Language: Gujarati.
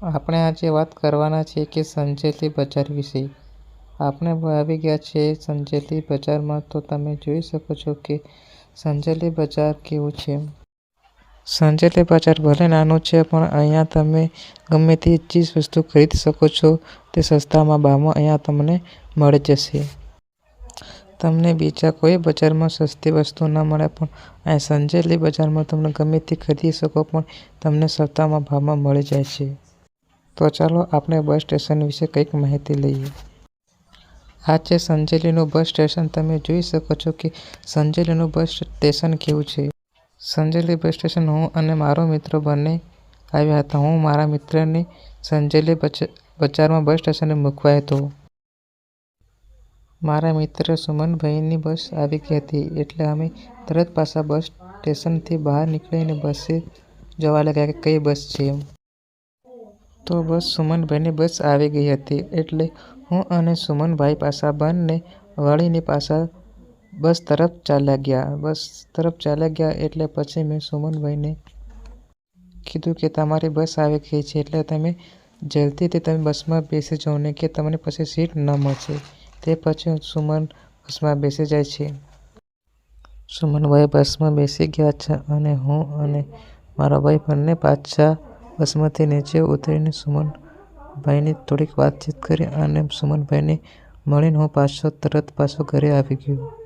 આપણે આજે વાત કરવાના છીએ કે સંજેલી બજાર વિશે. આપણે આવી ગયા છીએ સંજેલી બજારમાં, તો તમે જોઈ શકો છો કે સંજેલી બજાર કેવું છે. સંજેલી બજાર ભલે નાનું છે, પણ અહીંયા તમે ગમે તે ચીજ વસ્તુ ખરીદી શકો છો. તે સસ્તામાં ભાવમાં અહીંયા તમને મળી જશે. તમને બીજા કોઈ બજારમાં સસ્તી વસ્તુ ન મળે, પણ અહીં સંજેલી બજારમાં તમને ગમે તે ખરીદી શકો, પણ તમને સસ્તામાં ભાવમાં મળી જાય છે. તો ચાલો આપણે બસ સ્ટેશન વિશે કંઈક માહિતી લઈએ. આ છે સંજેલીનું બસ સ્ટેશન. તમે જોઈ શકો છો કે સંજેલીનું બસ સ્ટેશન કેવું છે. સંજેલી બસ સ્ટેશન હું અને મારો મિત્ર બંને આવ્યા હતા. હું મારા મિત્રને સંજેલી બજારમાં બસ સ્ટેશને મૂકવા હતો. મારા મિત્ર સુમનભાઈની બસ આવી ગઈ હતી, એટલે અમે તરત પાછા બસ સ્ટેશનથી બહાર નીકળીને બસે જોવા લાગ્યા કે કઈ બસ છે. તો બસ સુમનભાઈની બસ આવી ગઈ હતી, એટલે હું અને સુમનભાઈ પાછા બંને વળીને પાછા બસ તરફ ચાલ્યા ગયા. બસ તરફ ચાલ્યા ગયા એટલે પછી મેં સુમનભાઈને કીધું કે તમારી બસ આવી ગઈ છે, એટલે તમે જલ્દીથી તમે બસમાં બેસી જાઓ ને કે તમને પછી સીટ ન મળશે. તે પછી સુમન બસમાં બેસી જાય છે. સુમનભાઈ બસમાં બેસી ગયા છે અને હું અને મારો ભાઈ બંને પાછા બસમાંથી નીચે ઉતરીને સુમનભાઈની થોડીક વાતચીત કરી અને સુમનભાઈને મળીને હું તરત પાછો ઘરે આવી ગયો.